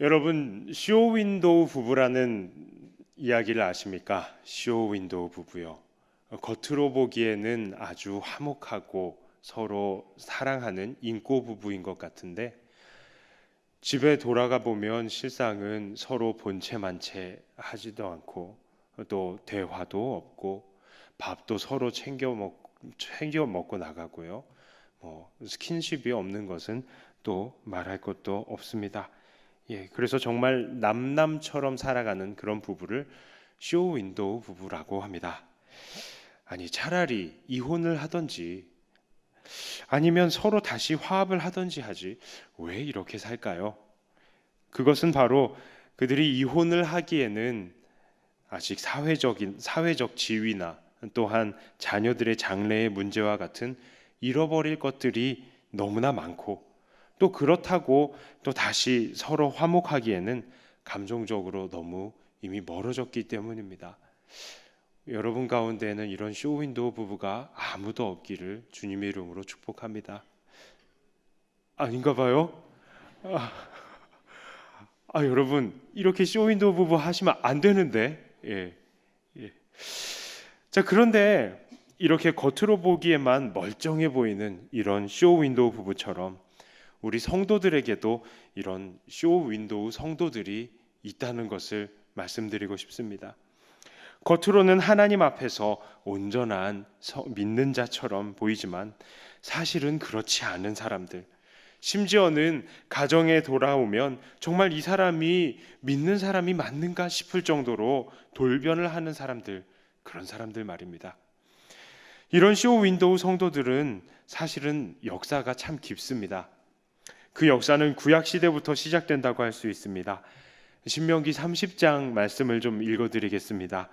여러분, 쇼윈도우 부부라는 이야기를 아십니까? 쇼윈도우 부부요. 겉으로 보기에는 아주 화목하고 서로 사랑하는 인꼬 부부인 것 같은데, 집에 돌아가 보면 실상은 서로 본체만체 하지도 않고 또 대화도 없고 밥도 서로 챙겨 먹고 나가고요. 스킨십이 없는 것은 또 말할 것도 없습니다. 그래서 정말 남남처럼 살아가는 그런 부부를 쇼윈도우 부부라고 합니다. 아니, 차라리 이혼을 하든지 아니면 서로 다시 화합을 하든지 하지 왜 이렇게 살까요? 그것은 바로 그들이 이혼을 하기에는 아직 사회적 지위나 또한 자녀들의 장래의 문제와 같은 잃어버릴 것들이 너무나 많고, 또 그렇다고 또 다시 서로 화목하기에는 감정적으로 너무 이미 멀어졌기 때문입니다. 여러분 가운데에는 이런 쇼윈도우 부부가 아무도 없기를 주님의 이름으로 축복합니다. 아닌가 봐요? 여러분, 이렇게 쇼윈도우 부부 하시면 안 되는데. 예. 자, 그런데 이렇게 겉으로 보기에만 멀쩡해 보이는 이런 쇼윈도우 부부처럼 우리 성도들에게도 이런 쇼윈도우 성도들이 있다는 것을 말씀드리고 싶습니다. 겉으로는 하나님 앞에서 온전한 믿는 자처럼 보이지만 사실은 그렇지 않은 사람들, 심지어는 가정에 돌아오면 정말 이 사람이 믿는 사람이 맞는가 싶을 정도로 돌변을 하는 사람들, 그런 사람들 말입니다. 이런 쇼윈도우 성도들은 사실은 역사가 참 깊습니다. 그 역사는 구약 시대부터 시작된다고 할 수 있습니다. 신명기 30장 말씀을 좀 읽어드리겠습니다.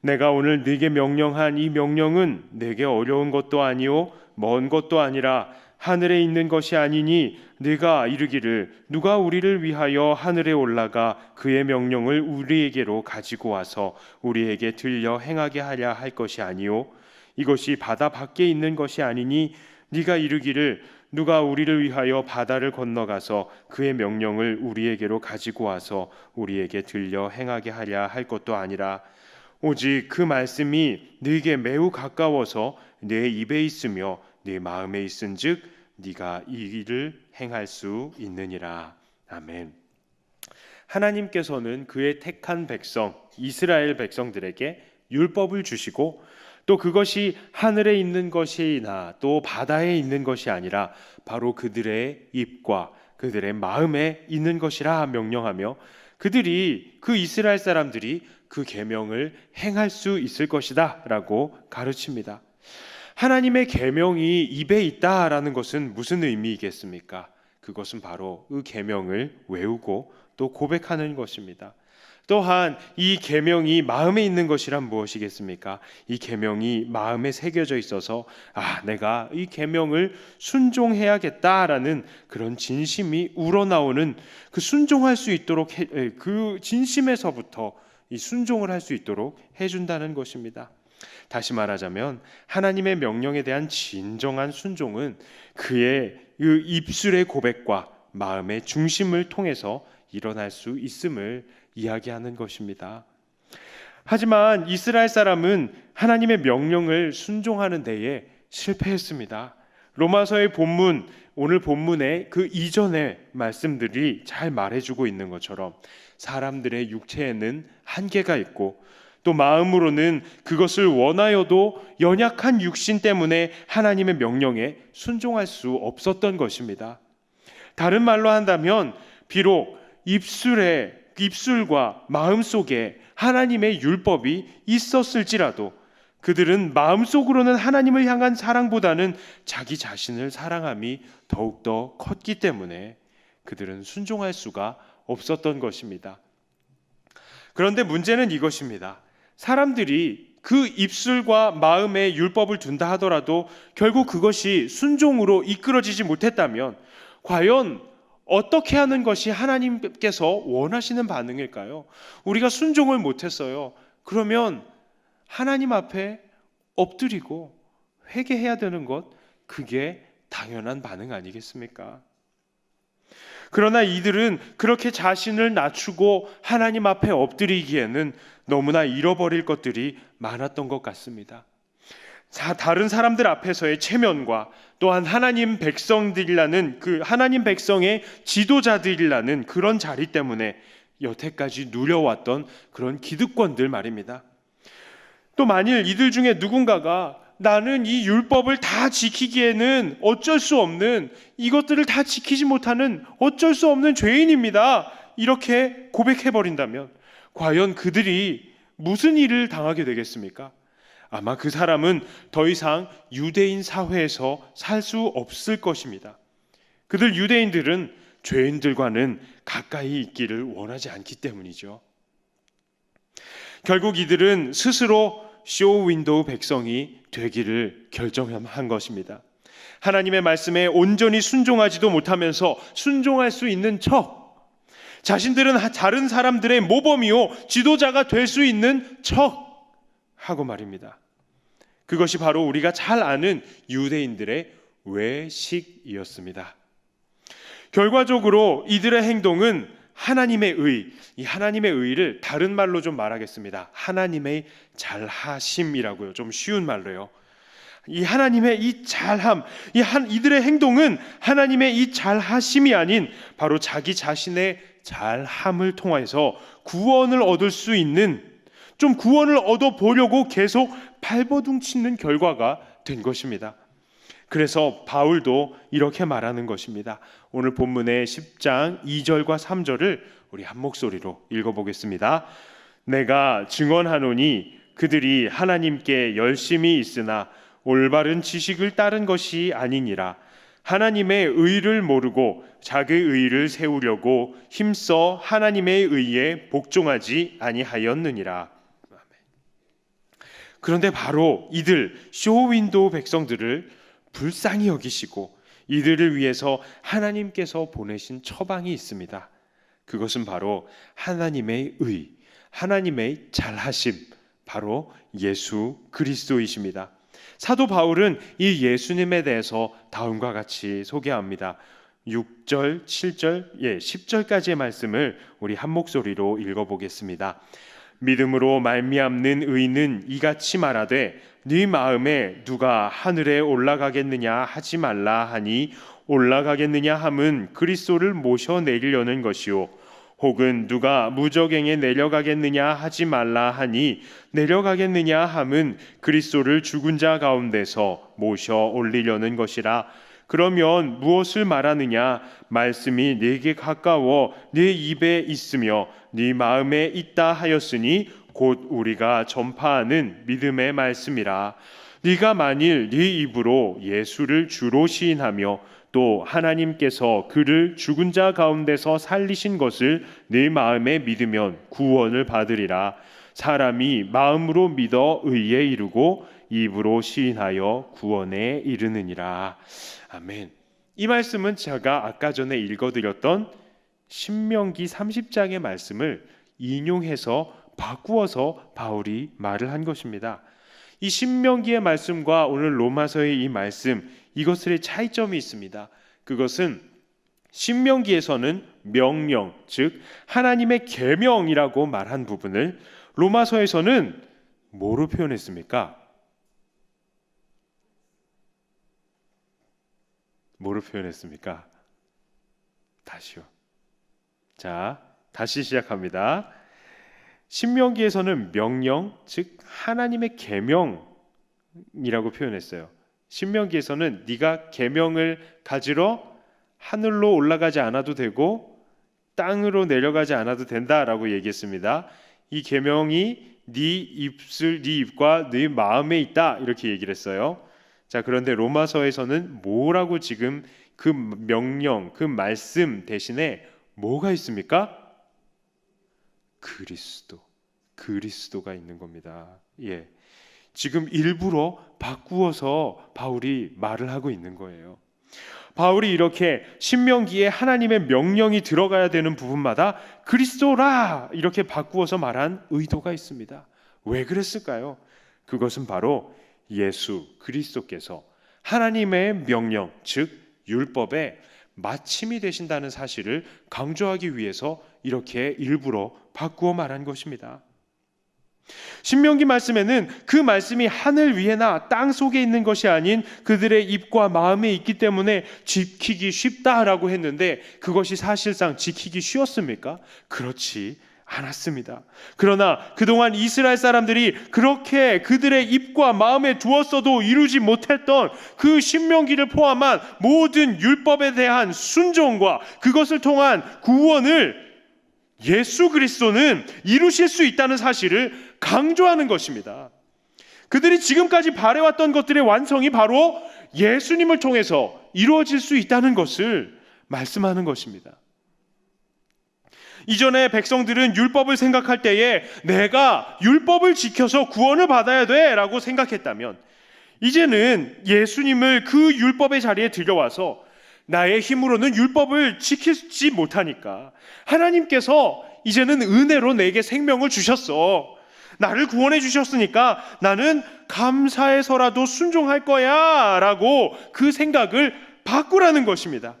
내가 오늘 네게 명령한 이 명령은 네게 어려운 것도 아니요 먼 것도 아니라 하늘에 있는 것이 아니니 네가 이르기를 누가 우리를 위하여 하늘에 올라가 그의 명령을 우리에게로 가지고 와서 우리에게 들려 행하게 하려 할 것이 아니요 이것이 바다 밖에 있는 것이 아니니 네가 이르기를 누가 우리를 위하여 바다를 건너가서 그의 명령을 우리에게로 가지고 와서 우리에게 들려 행하게 하려 할 것도 아니라 오직 그 말씀이 네게 매우 가까워서 내 입에 있으며 네 마음에 있은즉 네가 이 일을 행할 수 있느니라. 아멘. 하나님께서는 그의 택한 백성 이스라엘 백성들에게 율법을 주시고 또 그것이 하늘에 있는 것이나 또 바다에 있는 것이 아니라 바로 그들의 입과 그들의 마음에 있는 것이라 명령하며 그들이 그 이스라엘 사람들이 그 계명을 행할 수 있을 것이다 라고 가르칩니다. 하나님의 계명이 입에 있다라는 것은 무슨 의미이겠습니까? 그것은 바로 그 계명을 외우고 또 고백하는 것입니다. 또한 이 계명이 마음에 있는 것이란 무엇이겠습니까? 이 계명이 마음에 새겨져 있어서 내가 이 계명을 순종해야겠다라는 그런 진심이 우러나오는 그 순종할 수 있도록 그 진심에서부터 이 순종을 할 수 있도록 해준다는 것입니다. 다시 말하자면 하나님의 명령에 대한 진정한 순종은 그의 그 입술의 고백과 마음의 중심을 통해서 일어날 수 있음을 이야기하는 것입니다. 하지만 이스라엘 사람은 하나님의 명령을 순종하는 데에 실패했습니다. 로마서의 본문, 오늘 본문의 그 이전의 말씀들이 잘 말해주고 있는 것처럼 사람들의 육체에는 한계가 있고 또 마음으로는 그것을 원하여도 연약한 육신 때문에 하나님의 명령에 순종할 수 없었던 것입니다. 다른 말로 한다면 비록 입술과 마음속에 하나님의 율법이 있었을지라도 그들은 마음속으로는 하나님을 향한 사랑보다는 자기 자신을 사랑함이 더욱더 컸기 때문에 그들은 순종할 수가 없었던 것입니다. 그런데 문제는 이것입니다. 사람들이 그 입술과 마음에 율법을 둔다 하더라도 결국 그것이 순종으로 이끌어지지 못했다면 과연 어떻게 하는 것이 하나님께서 원하시는 반응일까요? 우리가 순종을 못했어요. 그러면 하나님 앞에 엎드리고 회개해야 되는 것, 그게 당연한 반응 아니겠습니까? 그러나 이들은 그렇게 자신을 낮추고 하나님 앞에 엎드리기에는 너무나 잃어버릴 것들이 많았던 것 같습니다. 다른 사람들 앞에서의 체면과 또한 하나님 백성들이라는 그 하나님 백성의 지도자들이라는 그런 자리 때문에 여태까지 누려왔던 그런 기득권들 말입니다. 또 만일 이들 중에 누군가가 나는 이 율법을 다 지키기에는 어쩔 수 없는, 이것들을 다 지키지 못하는 어쩔 수 없는 죄인입니다, 이렇게 고백해버린다면 과연 그들이 무슨 일을 당하게 되겠습니까? 아마 그 사람은 더 이상 유대인 사회에서 살 수 없을 것입니다. 그들 유대인들은 죄인들과는 가까이 있기를 원하지 않기 때문이죠. 결국 이들은 스스로 쇼윈도우 백성이 되기를 결정한 것입니다. 하나님의 말씀에 온전히 순종하지도 못하면서 순종할 수 있는 척, 자신들은 다른 사람들의 모범이요 지도자가 될 수 있는 척 하고 말입니다. 그것이 바로 우리가 잘 아는 유대인들의 외식이었습니다. 결과적으로 이들의 행동은 하나님의 의, 이 하나님의 의를 다른 말로 좀 말하겠습니다. 하나님의 잘하심이라고요. 좀 쉬운 말로요. 이 하나님의 이 잘함, 이들의 행동은 하나님의 이 잘하심이 아닌 바로 자기 자신의 잘함을 통해서 구원을 얻을 수 있는, 좀 구원을 얻어 보려고 계속 발버둥치는 결과가 된 것입니다. 그래서 바울도 이렇게 말하는 것입니다. 오늘 본문의 10장 2절과 3절을 우리 한 목소리로 읽어보겠습니다. 내가 증언하노니 그들이 하나님께 열심히 있으나 올바른 지식을 따른 것이 아니니라. 하나님의 의를 모르고 자기 의를 세우려고 힘써 하나님의 의에 복종하지 아니하였느니라. 그런데 바로 이들 쇼윈도우 백성들을 불쌍히 여기시고 이들을 위해서 하나님께서 보내신 처방이 있습니다. 그것은 바로 하나님의 의, 하나님의 잘하심, 바로 예수 그리스도이십니다. 사도 바울은 이 예수님에 대해서 다음과 같이 소개합니다. 6절, 7절, 10절까지의 말씀을 우리 한 목소리로 읽어보겠습니다. 믿음으로 말미암는 의는 이같이 말하되 네 마음에 누가 하늘에 올라가겠느냐 하지 말라 하니 올라가겠느냐 함은 그리스도를 모셔내리려는 것이요 혹은 누가 무저갱에 내려가겠느냐 하지 말라 하니 내려가겠느냐 함은 그리스도를 죽은 자 가운데서 모셔 올리려는 것이라. 그러면 무엇을 말하느냐? 말씀이 네게 가까워 네 입에 있으며 네 마음에 있다 하였으니 곧 우리가 전파하는 믿음의 말씀이라. 네가 만일 네 입으로 예수를 주로 시인하며 또 하나님께서 그를 죽은 자 가운데서 살리신 것을 네 마음에 믿으면 구원을 받으리라. 사람이 마음으로 믿어 의에 이르고 입으로 시인하여 구원에 이르느니라. 아멘. 이 말씀은 제가 아까 전에 읽어드렸던 신명기 30장의 말씀을 인용해서 바꾸어서 바울이 말을 한 것입니다. 이 신명기의 말씀과 오늘 로마서의 이 말씀, 이것들의 차이점이 있습니다. 그것은 신명기에서는 명령, 즉 하나님의 계명이라고 말한 부분을 로마서에서는 뭐로 표현했습니까? 뭐로 표현했습니까? 다시요. 자, 다시 시작합니다. 신명기에서는 명령, 즉 하나님의 계명이라고 표현했어요. 신명기에서는 네가 계명을 가지러 하늘로 올라가지 않아도 되고 땅으로 내려가지 않아도 된다라고 얘기했습니다. 이 계명이 네 입과 네 마음에 있다 이렇게 얘기를 했어요. 자, 그런데 로마서에서는 뭐라고 지금 그 명령, 그 말씀 대신에 뭐가 있습니까? 그리스도가 있는 겁니다. 예. 지금 일부러 바꾸어서 바울이 말을 하고 있는 거예요. 바울이 이렇게 신명기에 하나님의 명령이 들어가야 되는 부분마다 그리스도라 이렇게 바꾸어서 말한 의도가 있습니다. 왜 그랬을까요? 그것은 바로 예수 그리스도께서 하나님의 명령, 즉 율법에 마침이 되신다는 사실을 강조하기 위해서 이렇게 일부러 바꾸어 말한 것입니다. 신명기 말씀에는 그 말씀이 하늘 위에나 땅 속에 있는 것이 아닌 그들의 입과 마음에 있기 때문에 지키기 쉽다라고 했는데, 그것이 사실상 지키기 쉬웠습니까? 그렇지 않았습니다. 그러나 그동안 이스라엘 사람들이 그렇게 그들의 입과 마음에 두었어도 이루지 못했던 그 신명기를 포함한 모든 율법에 대한 순종과 그것을 통한 구원을 예수 그리스도는 이루실 수 있다는 사실을 강조하는 것입니다. 그들이 지금까지 바래왔던 것들의 완성이 바로 예수님을 통해서 이루어질 수 있다는 것을 말씀하는 것입니다. 이전에 백성들은 율법을 생각할 때에 내가 율법을 지켜서 구원을 받아야 돼 라고 생각했다면, 이제는 예수님을 그 율법의 자리에 들여와서 나의 힘으로는 율법을 지키지 못하니까 하나님께서 이제는 은혜로 내게 생명을 주셨어, 나를 구원해 주셨으니까 나는 감사해서라도 순종할 거야 라고 그 생각을 바꾸라는 것입니다.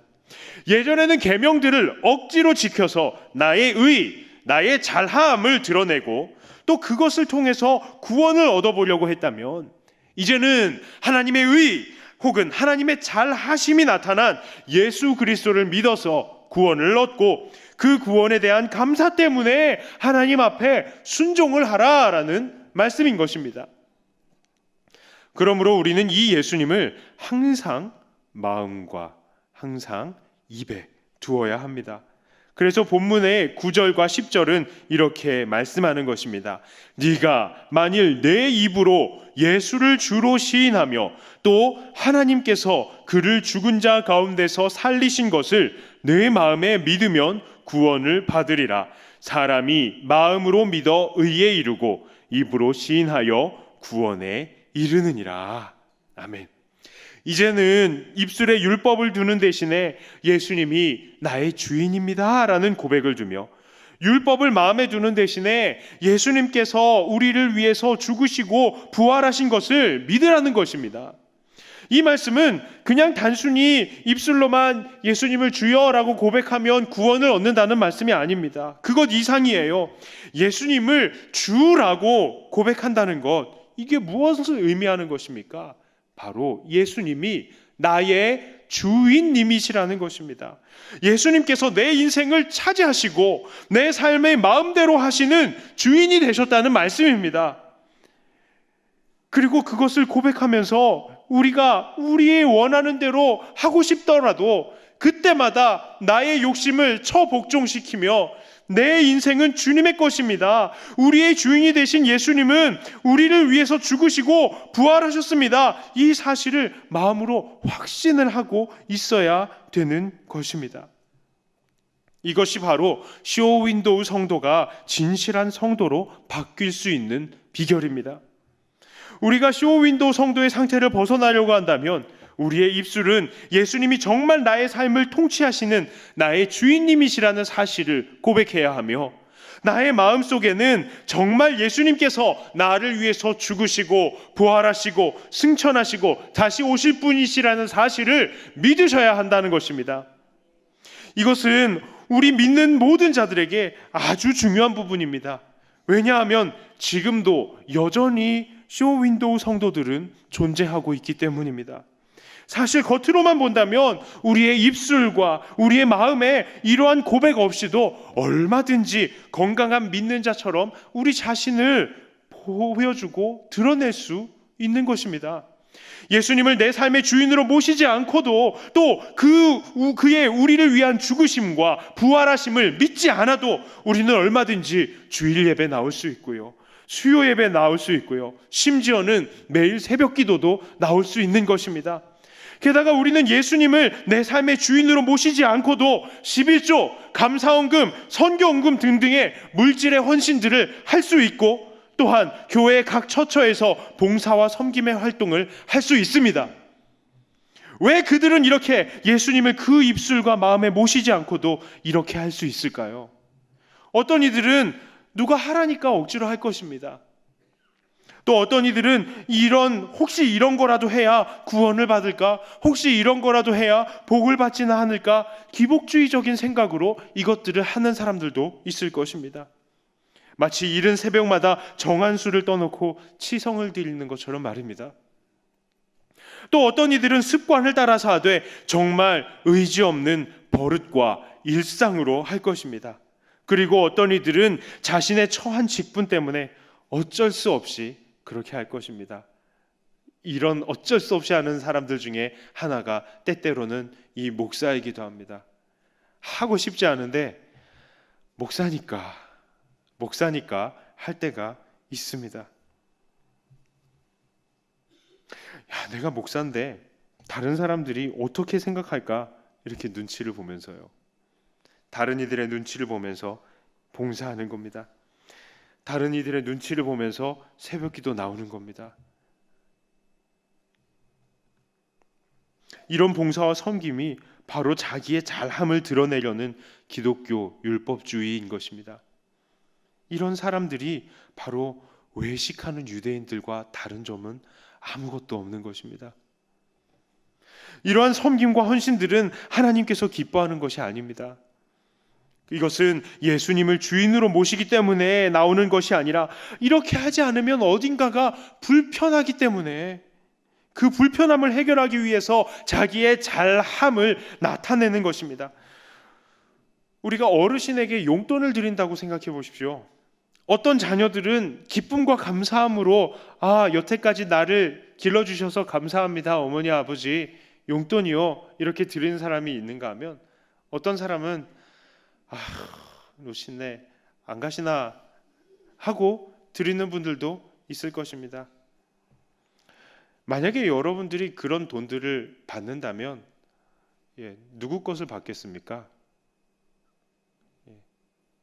예전에는 계명들을 억지로 지켜서 나의 의, 나의 잘함을 드러내고 또 그것을 통해서 구원을 얻어보려고 했다면, 이제는 하나님의 의 혹은 하나님의 잘하심이 나타난 예수 그리스도를 믿어서 구원을 얻고 그 구원에 대한 감사 때문에 하나님 앞에 순종을 하라라는 말씀인 것입니다. 그러므로 우리는 이 예수님을 항상 마음과 항상 입에 두어야 합니다. 그래서 본문의 9절과 10절은 이렇게 말씀하는 것입니다. 네가 만일 내 입으로 예수를 주로 시인하며 또 하나님께서 그를 죽은 자 가운데서 살리신 것을 내 마음에 믿으면 구원을 받으리라. 사람이 마음으로 믿어 의에 이르고 입으로 시인하여 구원에 이르느니라. 아멘. 이제는 입술에 율법을 두는 대신에 예수님이 나의 주인입니다 라는 고백을 주며, 율법을 마음에 두는 대신에 예수님께서 우리를 위해서 죽으시고 부활하신 것을 믿으라는 것입니다. 이 말씀은 그냥 단순히 입술로만 예수님을 주여라고 고백하면 구원을 얻는다는 말씀이 아닙니다. 그것 이상이에요. 예수님을 주라고 고백한다는 것, 이게 무엇을 의미하는 것입니까? 바로 예수님이 나의 주인님이시라는 것입니다. 예수님께서 내 인생을 차지하시고 내 삶의 마음대로 하시는 주인이 되셨다는 말씀입니다. 그리고 그것을 고백하면서 우리가 우리의 원하는 대로 하고 싶더라도 그때마다 나의 욕심을 처복종시키며 내 인생은 주님의 것입니다. 우리의 주인이 되신 예수님은 우리를 위해서 죽으시고 부활하셨습니다. 이 사실을 마음으로 확신을 하고 있어야 되는 것입니다. 이것이 바로 쇼윈도우 성도가 진실한 성도로 바뀔 수 있는 비결입니다. 우리가 쇼윈도우 성도의 상태를 벗어나려고 한다면 우리의 입술은 예수님이 정말 나의 삶을 통치하시는 나의 주인님이시라는 사실을 고백해야 하며, 나의 마음속에는 정말 예수님께서 나를 위해서 죽으시고 부활하시고 승천하시고 다시 오실 분이시라는 사실을 믿으셔야 한다는 것입니다. 이것은 우리 믿는 모든 자들에게 아주 중요한 부분입니다. 왜냐하면 지금도 여전히 쇼윈도우 성도들은 존재하고 있기 때문입니다. 사실 겉으로만 본다면 우리의 입술과 우리의 마음에 이러한 고백 없이도 얼마든지 건강한 믿는 자처럼 우리 자신을 보여주고 드러낼 수 있는 것입니다. 예수님을 내 삶의 주인으로 모시지 않고도 또 그의 우리를 위한 죽으심과 부활하심을 믿지 않아도 우리는 얼마든지 주일 예배 나올 수 있고요, 수요 예배 나올 수 있고요, 심지어는 매일 새벽 기도도 나올 수 있는 것입니다. 게다가 우리는 예수님을 내 삶의 주인으로 모시지 않고도 11조, 감사헌금, 선교헌금 등등의 물질의 헌신들을 할 수 있고, 또한 교회 각 처처에서 봉사와 섬김의 활동을 할 수 있습니다. 왜 그들은 이렇게 예수님을 그 입술과 마음에 모시지 않고도 이렇게 할 수 있을까요? 어떤 이들은 누가 하라니까 억지로 할 것입니다. 또 어떤 이들은 혹시 이런 거라도 해야 구원을 받을까? 혹시 이런 거라도 해야 복을 받지는 않을까? 기복주의적인 생각으로 이것들을 하는 사람들도 있을 것입니다. 마치 이른 새벽마다 정한 수를 떠놓고 치성을 드리는 것처럼 말입니다. 또 어떤 이들은 습관을 따라서 하되 정말 의지 없는 버릇과 일상으로 할 것입니다. 그리고 어떤 이들은 자신의 처한 직분 때문에 어쩔 수 없이 그렇게 할 것입니다. 이런 어쩔 수 없이 하는 사람들 중에 하나가 때때로는 이 목사이기도 합니다. 하고 싶지 않은데 목사니까 할 때가 있습니다. 야, 내가 목사인데 다른 사람들이 어떻게 생각할까? 이렇게 눈치를 보면서요. 다른 이들의 눈치를 보면서 봉사하는 겁니다. 다른 이들의 눈치를 보면서 새벽기도 나오는 겁니다. 이런 봉사와 섬김이 바로 자기의 잘함을 드러내려는 기독교 율법주의인 것입니다. 이런 사람들이 바로 외식하는 유대인들과 다른 점은 아무것도 없는 것입니다. 이러한 섬김과 헌신들은 하나님께서 기뻐하는 것이 아닙니다. 이것은 예수님을 주인으로 모시기 때문에 나오는 것이 아니라 이렇게 하지 않으면 어딘가가 불편하기 때문에 그 불편함을 해결하기 위해서 자기의 잘함을 나타내는 것입니다. 우리가 어르신에게 용돈을 드린다고 생각해 보십시오. 어떤 자녀들은 기쁨과 감사함으로 여태까지 나를 길러주셔서 감사합니다 어머니 아버지 용돈이요 이렇게 드리는 사람이 있는가 하면 어떤 사람은 노신네 안 가시나 하고 드리는 분들도 있을 것입니다. 만약에 여러분들이 그런 돈들을 받는다면 누구 것을 받겠습니까?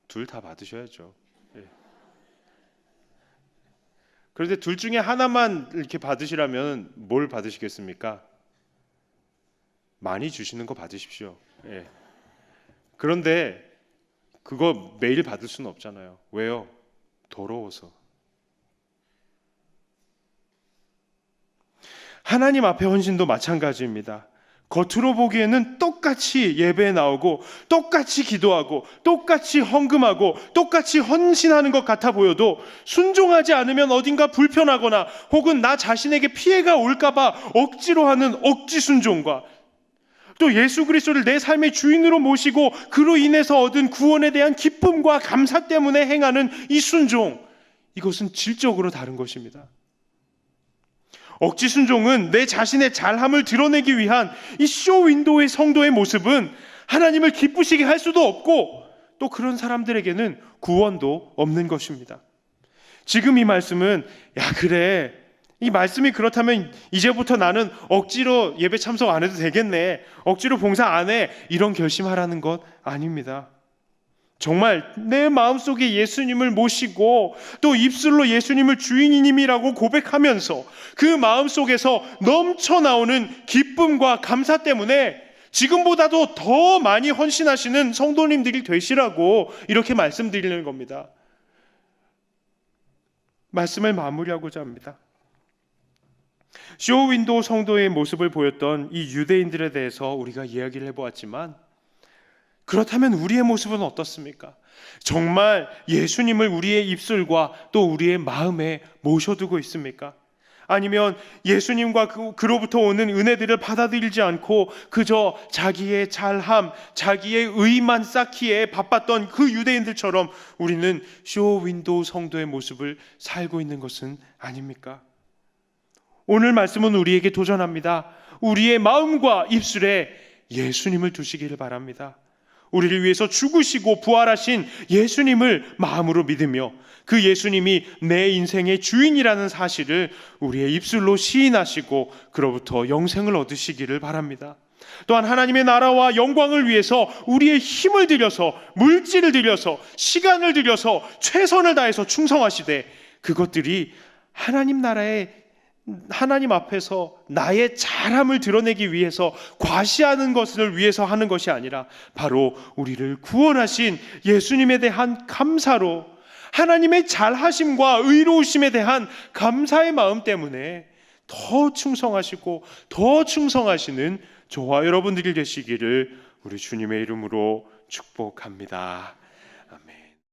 둘 다 받으셔야죠. 그런데 둘 중에 하나만 이렇게 받으시라면 뭘 받으시겠습니까? 많이 주시는 거 받으십시오. 그런데 그거 매일 받을 수는 없잖아요. 왜요? 더러워서. 하나님 앞에 헌신도 마찬가지입니다. 겉으로 보기에는 똑같이 예배에 나오고 똑같이 기도하고 똑같이 헌금하고 똑같이 헌신하는 것 같아 보여도 순종하지 않으면 어딘가 불편하거나 혹은 나 자신에게 피해가 올까 봐 억지로 하는 억지 순종과 또 예수 그리스도를 내 삶의 주인으로 모시고 그로 인해서 얻은 구원에 대한 기쁨과 감사 때문에 행하는 이 순종, 이것은 질적으로 다른 것입니다. 억지 순종은 내 자신의 잘함을 드러내기 위한 이 쇼윈도의 성도의 모습은 하나님을 기쁘시게 할 수도 없고 또 그런 사람들에게는 구원도 없는 것입니다. 지금 이 말씀은 그래 이 말씀이 그렇다면 이제부터 나는 억지로 예배 참석 안 해도 되겠네, 억지로 봉사 안 해, 이런 결심하라는 것 아닙니다. 정말 내 마음속에 예수님을 모시고 또 입술로 예수님을 주인님이라고 고백하면서 그 마음속에서 넘쳐나오는 기쁨과 감사 때문에 지금보다도 더 많이 헌신하시는 성도님들이 되시라고 이렇게 말씀드리는 겁니다. 말씀을 마무리하고자 합니다. 쇼윈도 성도의 모습을 보였던 이 유대인들에 대해서 우리가 이야기를 해보았지만 그렇다면 우리의 모습은 어떻습니까? 정말 예수님을 우리의 입술과 또 우리의 마음에 모셔두고 있습니까? 아니면 예수님과 그로부터 오는 은혜들을 받아들이지 않고 그저 자기의 잘함, 자기의 의만 쌓기에 바빴던 그 유대인들처럼 우리는 쇼윈도 성도의 모습을 살고 있는 것은 아닙니까? 오늘 말씀은 우리에게 도전합니다. 우리의 마음과 입술에 예수님을 두시기를 바랍니다. 우리를 위해서 죽으시고 부활하신 예수님을 마음으로 믿으며 그 예수님이 내 인생의 주인이라는 사실을 우리의 입술로 시인하시고 그로부터 영생을 얻으시기를 바랍니다. 또한 하나님의 나라와 영광을 위해서 우리의 힘을 들여서 물질을 들여서 시간을 들여서 최선을 다해서 충성하시되 그것들이 하나님 앞에서 나의 잘함을 드러내기 위해서 과시하는 것을 위해서 하는 것이 아니라 바로 우리를 구원하신 예수님에 대한 감사로 하나님의 잘하심과 의로우심에 대한 감사의 마음 때문에 더 충성하시고 더 충성하시는 저와 여러분들이 되시기를 우리 주님의 이름으로 축복합니다. 아멘.